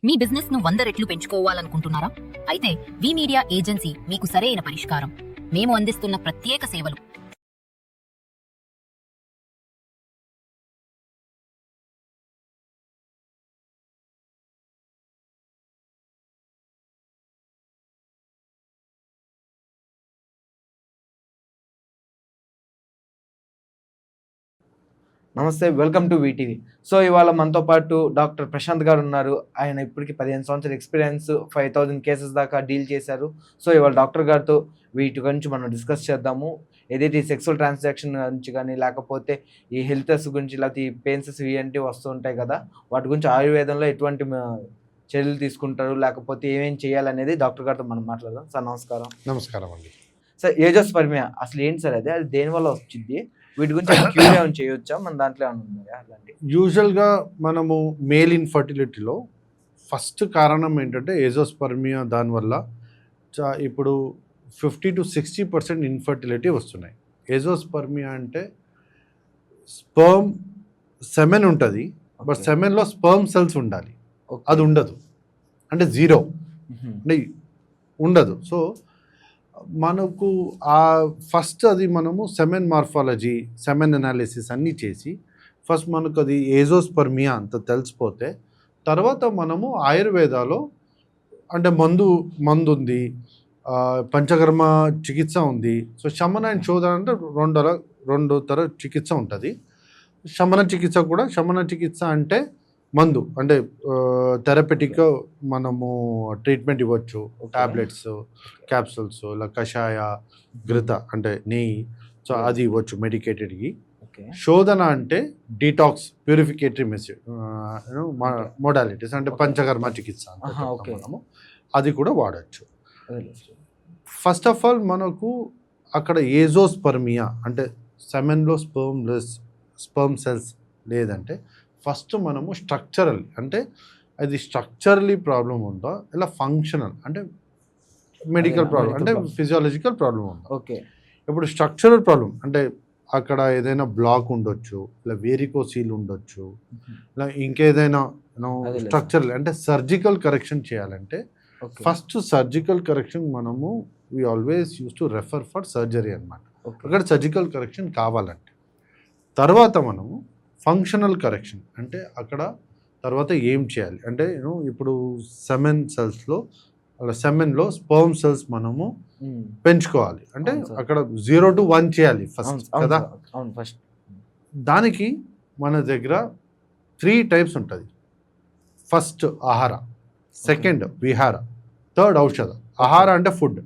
మీ business ను 100 రెట్లు పెంచుకోవాలనుకుంటున్నారా? అయితే వి మీడియా ఏజెన్సీ మీకు సరైన పరిష్కారం. మేము అందిస్తున్న ప్రత్యేక సేవలు. నమస్తే, వెల్కమ్ టు వీటీవీ. సో ఇవాళ మనతో పాటు డాక్టర్ ప్రశాంత్ గారు ఉన్నారు. ఆయన ఇప్పటికి 15 సంవత్సరాల ఎక్స్పీరియన్స్, 5000 కేసెస్ దాకా డీల్ చేశారు. సో ఇవాళ డాక్టర్ గారితో వీటి గురించి మనం డిస్కస్ చేద్దాము. ఏదైతే ఈ సెక్సువల్ ట్రాన్సాక్షన్ గురించి కానీ, లేకపోతే ఈ హెల్తెస్ గురించి, లేకపోతే ఈ పెయిన్స్ ఇవంటి వస్తూ ఉంటాయి కదా, వాటి గురించి ఆయుర్వేదంలో ఎటువంటి చర్యలు తీసుకుంటారు, లేకపోతే ఏమేమి చేయాలనేది డాక్టర్ గారితో మనం మాట్లాడదాం. సార్ నమస్కారం. నమస్కారం అండి. సార్ ఏజోస్పర్మియా అసలు ఏంటి సార్? అది దేనివల్ల వచ్చింది? వీటి గురించి క్యూర్ ఏమైనా చేయొచ్చా? మన దాంట్లో ఏమైనా ఉన్నాయా అలాంటి? యూజువల్గా మనము మేల్ ఇన్ఫర్టిలిటీలో ఫస్ట్ కారణం ఏంటంటే ఏజోస్పర్మియా. దానివల్ల ఇప్పుడు 50 to 60% ఇన్ఫర్టిలిటీ వస్తున్నాయి. ఏజోస్పర్మియా అంటే స్పర్మ్ సెమెన్ ఉంటుంది, బట్ సెమెన్లో స్పర్మ్ సెల్స్ ఉండాలి. అది ఉండదు, అంటే జీరో, అంటే ఉండదు. సో మనకు ఆ ఫస్ట్ అది మనము సెమెన్ మార్ఫాలజీ, సెమెన్ అనాలిసిస్ అన్నీ చేసి ఫస్ట్ మనకు అది ఏజోస్పర్మియా అంత తెలిసిపోతే తర్వాత మనము ఆయుర్వేదాలో అంటే మందు ఉంది, పంచకర్మ చికిత్స ఉంది. సో శమన అండ్ శోధన అంటే రెండు తర చికిత్స ఉంటుంది. శమన చికిత్స అంటే మందు, అంటే థెరపెటిక్ మనము ట్రీట్మెంట్ ఇవ్వచ్చు. టాబ్లెట్స్, క్యాప్సూల్స్, ఇలా కషాయ, ఘృత అంటే నెయ్యి, సో అది ఇవ్వచ్చు మెడికేటెడ్కి. శోధన అంటే డీటాక్స్, ప్యూరిఫికేటరీ మోడాలిటీస్, అంటే పంచకర్మ చికిత్స మనము అది కూడా వాడచ్చు. ఫస్ట్ ఆఫ్ ఆల్ మనకు అక్కడ ఏజోస్పర్మియా అంటే సెమెన్లో స్పర్మ్ సెల్స్ లేదంటే ఫస్ట్ మనము స్ట్రక్చరల్, అంటే అది స్ట్రక్చరలీ ప్రాబ్లం ఉందా, ఇలా ఫంక్షనల్ అంటే మెడికల్ ప్రాబ్లం, అంటే ఫిజియాలజికల్ ప్రాబ్లం ఉందా. ఓకే. ఇప్పుడు స్ట్రక్చరల్ ప్రాబ్లం అంటే అక్కడ ఏదైనా బ్లాక్ ఉండొచ్చు, ఇలా వేరికోసీల్ ఉండొచ్చు, ఇలా ఇంకేదైనా స్ట్రక్చరల్ అంటే సర్జికల్ కరెక్షన్ చేయాలంటే ఫస్ట్ సర్జికల్ కరెక్షన్ మనము we always use to refer for surgery అనమాట. అక్కడ సర్జికల్ కరెక్షన్ కావాలంటే తర్వాత మనము ఫంక్షనల్ కరెక్షన్ అంటే అక్కడ తర్వాత ఏం చేయాలి అంటే ఇప్పుడు సెమెన్లో స్పర్మ్ సెల్స్ మనము పెంచుకోవాలి. అంటే అక్కడ 0 to 1 చేయాలి ఫస్ట్ కదా. దానికి మన దగ్గర 3 టైప్స్ ఉంటుంది. ఫస్ట్ ఆహార, సెకండ్ విహార, థర్డ్ ఔషధ. ఆహార అంటే ఫుడ్,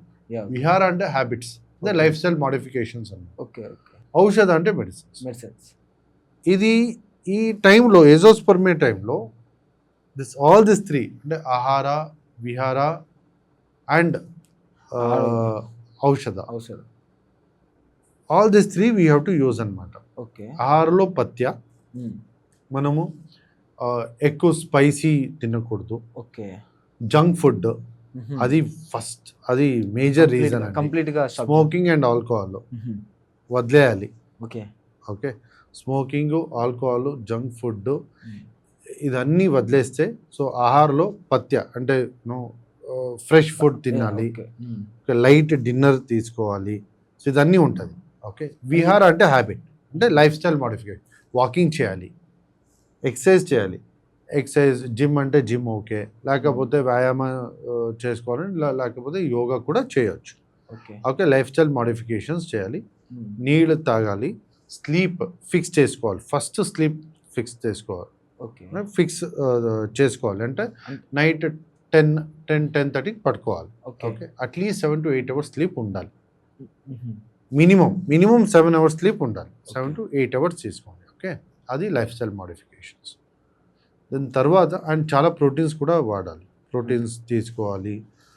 విహార అంటే హ్యాబిట్స్, అంటే లైఫ్ స్టైల్ మోడిఫికేషన్స్ అన్నమాట. ఔషధ అంటే మెడిసిన్స్. ఇది ఈ టైంలో ఏజోస్పర్మియా టైంలో ఆల్ దిస్ 3 అంటే ఆహార, విహార అండ్ ఔషధ, all this 3 we have to use అనమాట. ఆహారలో పథ్య, మనము ఎక్కువ స్పైసీ తినకూడదు. జంక్ ఫుడ్ అది ఫస్ట్, అది మేజర్ రీజన్. కంప్లీట్గా స్మోకింగ్ అండ్ ఆల్కహాల్ వదిలేయాలి. Okay, smoking, alcohol, junk food ఇదన్నీ వదిలేస్తే, సో ఆహారంలో పథ్య అంటే ఫ్రెష్ ఫుడ్ తినాలి, లైట్ డిన్నర్ తీసుకోవాలి, సో ఇదన్నీ ఉంటుంది. ఓకే. విహార అంటే హ్యాబిట్, అంటే లైఫ్ స్టైల్ మోడిఫికేషన్, వాకింగ్ చేయాలి, ఎక్సర్సైజ్ చేయాలి. ఎక్సర్సైజ్, జిమ్ అంటే జిమ్ ఓకే, లేకపోతే వ్యాయామం చేసుకోవాలని, లేకపోతే యోగా కూడా చేయొచ్చు. ఓకే, లైఫ్ స్టైల్ మోడిఫికేషన్స్ చేయాలి, నీళ్ళు తాగాలి, స్లీప్ ఫిక్స్ చేసుకోవాలి. ఫస్ట్ స్లీప్ ఫిక్స్ చేసుకోవాలి. చేసుకోవాలి అంటే నైట్ 10-10:30 పడుకోవాలి. Okay, at least 7 to 8 hours sleep ఉండాలి. మినిమం 7 hours స్లీప్ ఉండాలి. 7 to 8 hours తీసుకోండి. ఓకే, అది లైఫ్ స్టైల్ మోడిఫికేషన్స్. దాని తర్వాత అండ్ చాలా ప్రోటీన్స్ కూడా వాడాలి. ప్రోటీన్స్ తీసుకోవాలి,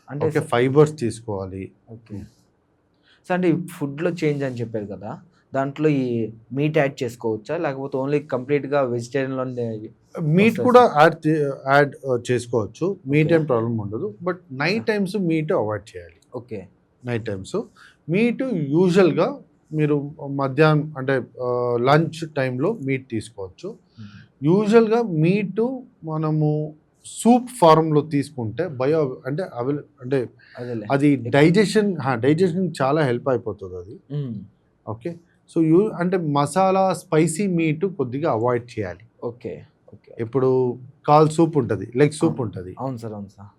అంటే ఫైబర్స్ తీసుకోవాలి. సో అంటే ఫుడ్లో చేంజ్ అని చెప్పారు కదా, దాంట్లో ఈ మీట్ యాడ్ చేసుకోవచ్చా, లేకపోతే ఓన్లీ కంప్లీట్గా వెజిటేరియన్లో? మీట్ కూడా యాడ్ చేసుకోవచ్చు, మీట్ ఏం ప్రాబ్లం ఉండదు. But night times meet avoid చేయాలి. ఓకే, నైట్ టైమ్స్ మీట్ యూజువల్గా మీరు మధ్యాహ్నం అంటే లంచ్ టైంలో మీట్ తీసుకోవచ్చు. యూజువల్గా మీటు మనము సూప్ ఫారంలో తీసుకుంటే అంటే అంటే అదేలే. అది డైజెషన్ చాలా హెల్ప్ అయిపోతుంది అది. ఓకే. సో అంటే మసాలా స్పైసీ మీట్ కొద్దిగా అవాయిడ్ చేయాలి. ఓకే. ఓకే. ఇప్పుడు కాల్ సూప్ ఉంటుంది, లెగ్ సూప్ ఉంటుంది. అవును సార్. అవును సార్.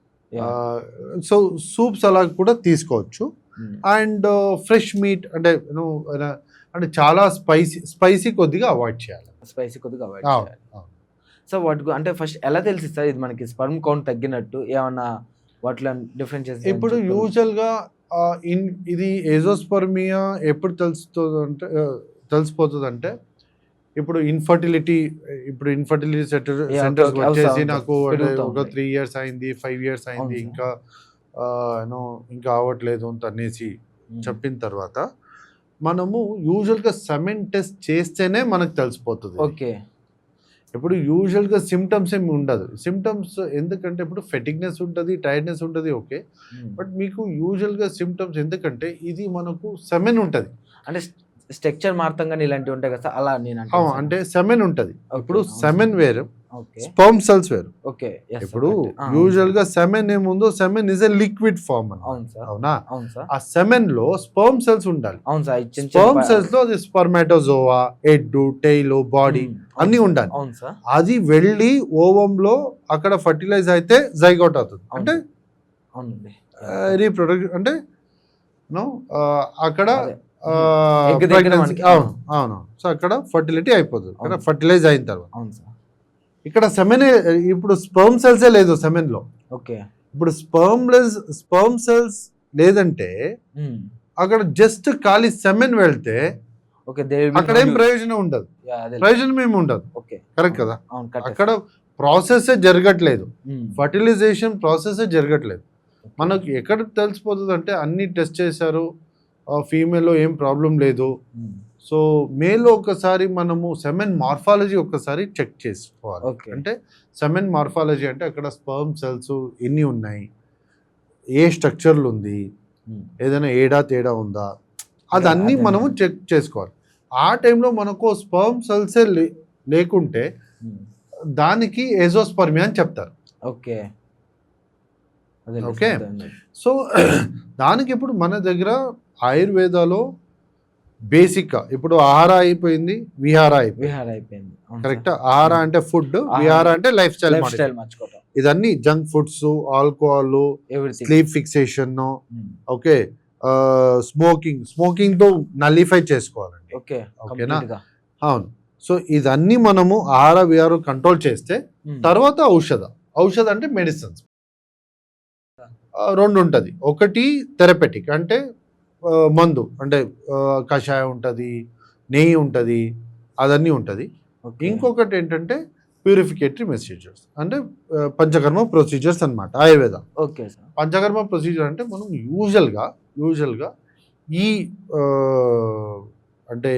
సో సూప్స్ అలా కూడా తీసుకోవచ్చు. అండ్ ఫ్రెష్ మీట్ అంటే అంటే చాలా స్పైసీ కొద్దిగా అవాయిడ్ చేయాలి. స్పైసీ కొద్దిగా అవాయిడ్ చేయాలి. సో వాటి అంటే ఫస్ట్ ఎలా తెలిసి సార్ ఇది మనకి స్పర్మ్ కౌంట్ తగ్గినట్టు ఏమన్నా వాటిలో డిఫరెన్షియేషన్? ఇప్పుడు యూజువల్గా ఇది ఏజోస్పర్మియా ఎప్పుడు తెలిసిపోతుంది అంటే ఇప్పుడు ఇన్ఫర్టిలిటీ సెంటర్స్ వచ్చేసి నాకు ఒక 3 years అయింది, 5 years అయింది, ఇంకా ఇంకా అవ్వట్లేదు ಅಂತ అనేసి చెప్పిన తర్వాత మనము యూజువల్గా సెమెన్ టెస్ట్ చేస్తేనే మనకు తెలిసిపోతుంది. ఓకే. ఇప్పుడు యూజువల్గా సిమ్టమ్స్ ఏమి ఉండదు. సిమ్టమ్స్ ఎందుకంటే ఇప్పుడు ఫెటిగ్నెస్ ఉంటుంది, టైర్డ్నెస్ ఉంటుంది. ఓకే. బట్ మీకు యూజువల్గా సిమ్టమ్స్ ఎందుకంటే ఇది మనకు సెమెన్ ఉంటుంది, అంటే స్ట్రక్చర్ మారుతాం కానీ ఇలాంటివి ఉంటాయి కదా అలా నేను అంటే సెమెన్ ఉంటుంది. ఇప్పుడు సెమెన్ వేరు, ఓకే, స్పర్మ్ సెల్స్ వేరు. ఓకే. ఇప్పుడు యూజువల్ గా సెమెన్ ఏముందో semen is a liquid form. అవునా? ఆ సెమెన్ లో స్పర్మ్ సెల్స్ ఉండాలి. అవును సార్. స్పర్మ్ సెల్స్ లో అది స్పర్మాటోజోవా, హెడ్, టెయిల్, బాడీ అన్ని ఉండాలి. అవును సార్. అది వెళ్ళి ఓవం లో అక్కడ ఫర్టిలైజ్ అయితే జైగోట్ అవుతుంది. అంటే రీప్రొడక్షన్ అంటే అక్కడ అవును. సో అక్కడ ఫర్టిలిటీ అయిపోతుంది, అక్కడ ఫర్టిలైజ్ అయిన తర్వాత. అవును సార్. ఇక్కడ సెమెన్ ఇప్పుడు స్పర్మ్ సెల్సే లేదు సెమెన్ లో. ఓకే. ఇప్పుడు స్పర్మ్ సెల్స్ లేదంటే అక్కడ జస్ట్ ఖాళీ సెమెన్ వెళ్తే అక్కడ ఏం ప్రయోజనం ఉండదు, ప్రయోజనం ఏమి ఉండదు. కరెక్ట్ కదా? అక్కడ ప్రాసెస్ జరగట్లేదు, ఫర్టిలైజేషన్ ప్రాసెస్ జరగట్లేదు. మనకు ఎక్కడ తెలిసిపోతుంది అంటే అన్ని టెస్ట్ చేశారు, ఫీమేల్లో ఏం ప్రాబ్లం లేదు. సో మేల్లో ఒకసారి మనము సెమెన్ మార్ఫాలజీ ఒకసారి చెక్ చేసుకోవాలి. అంటే సెమెన్ మార్ఫాలజీ అంటే అక్కడ స్పర్మ్ సెల్స్ ఎన్ని ఉన్నాయి, ఏ స్ట్రక్చర్లు ఉంది, ఏదైనా తేడా ఉందా, అదన్నీ మనము చెక్ చేసుకోవాలి. ఆ టైంలో మనకు స్పర్మ్ సెల్సే లేకుంటే దానికి ఏజోస్పర్మియా అని చెప్తారు. ఓకే. ఓకే. సో దానికి ఇప్పుడు మన దగ్గర ఆయుర్వేదాలో బేసిక్గా ఇప్పుడు ఆహార అయిపోయింది, విహార అయిపోయింది. కరెక్ట్? ఆహార అంటే ఫుడ్, విహార అంటే లైఫ్ స్టైల్ మార్చుకోవడం. ఇదన్నీ junk foods, alcohol, sleep fixation, okay, smoking తో నలిఫై చేసుకోవాలండి. ఓకేనా? అవును. సో ఇదన్నీ మనము ఆహార విహారం కంట్రోల్ చేస్తే తర్వాత ఔషధ అంటే మెడిసిన్స్ 2 ఉంటుంది. ఒకటి థెరపెటిక్ అంటే మందు, అంటే కషాయం ఉంటుంది, నెయ్యి ఉంటుంది, అదన్నీ ఉంటుంది. ఇంకొకటి ఏంటంటే ప్యూరిఫికేటరీ మెసేజర్స్, అంటే పంచకర్మ ప్రొసీజర్స్ అన్నమాట Ayurveda. Okay sir. Panchakarma procedure అంటే మనం యూజువల్గా ఈ అంటే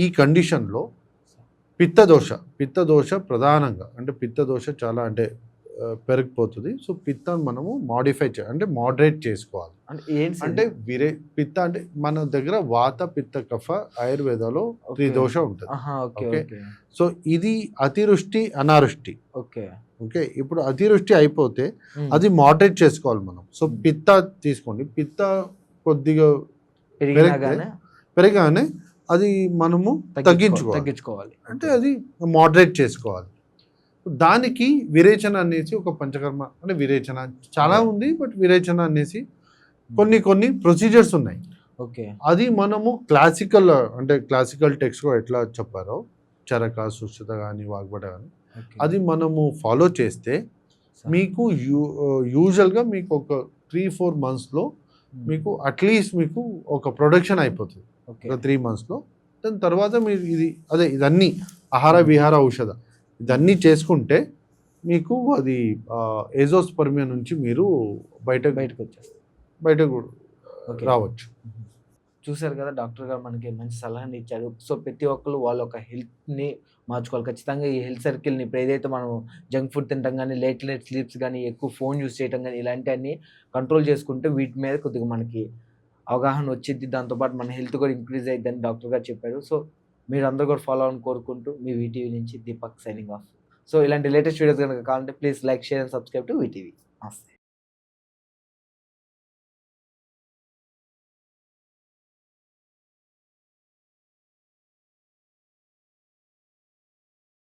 ఈ కండిషన్లో పిత్తదోష ప్రధానంగా, అంటే పిత్తదోష చాలా అంటే పెరిగిపోతుంది. సో పిత్తం మనము మాడిఫై అంటే మోడరేట్ చేసుకోవాలి. అంటే పిత్త అంటే మన దగ్గర వాత, పిత్త, కఫ ఆయుర్వేదాలో 3 దోష ఉంటుంది. ఓకే. సో ఇది అతివృష్టి, అనావృష్టి. ఓకే. ఇప్పుడు అతివృష్టి అయిపోతే అది మోడరేట్ చేసుకోవాలి మనం. సో పిత్త తీసుకోండి, పిత్త కొద్దిగా పెరగానే అది మనము తగ్గించుకోవాలి, అంటే అది మోడరేట్ చేసుకోవాలి. దానికి విరేచన అనేసి ఒక పంచకర్మ, అంటే విరేచన చాలా ఉంది, బట్ విరేచన అనేసి కొన్ని ప్రొసీజర్స్ ఉన్నాయి. ఓకే. అది మనము క్లాసికల్ టెక్స్ట్ లో ఎట్లా చెప్పారో చరక, సుశ్రుత కానీ, వాగ్భట కానీ, అది మనము ఫాలో చేస్తే మీకు యూజువల్గా మీకు ఒక 3-4 monthsలో మీకు అట్లీస్ట్ మీకు ఒక ప్రొడక్షన్ అయిపోతుంది, ఒక 3 monthsలో. దాని తర్వాత మీరు ఇదన్నీ ఆహార విహార ఔషధ ఇదన్నీ చేసుకుంటే మీకు అది ఏజోస్పర్మియా నుంచి మీరు బయటకు రావచ్చు. చూసారు కదా, డాక్టర్ గారు మనకి మంచి సలహాని ఇచ్చారు. సో ప్రతి ఒక్కరు వాళ్ళ ఒక హెల్త్ని మార్చుకోవాలి. ఖచ్చితంగా ఈ హెల్త్ సర్కిల్ని ఇప్పుడు ఏదైతే మనం జంక్ ఫుడ్ తినడం కానీ, లేట్ స్లీప్స్ కానీ, ఎక్కువ ఫోన్ యూస్ చేయడం కానీ, ఇలాంటివన్నీ కంట్రోల్ చేసుకుంటే వీటి మీద కొద్దిగా మనకి అవగాహన వచ్చింది. దాంతోపాటు మన హెల్త్ కూడా ఇంక్రీజ్ అయ్యిద్దని డాక్టర్ గారు చెప్పారు. సో మీరు అందరూ కూడా ఫాలో అవ్వాలని కోరుకుంటూ మీ వీటీవీ నుంచి దీపక్ సైనింగ్ ఆఫ్. సో ఇలాంటి లేటెస్ట్ వీడియోస్ కనుక కావాలంటే please like share and subscribe to VTV. నమస్తే.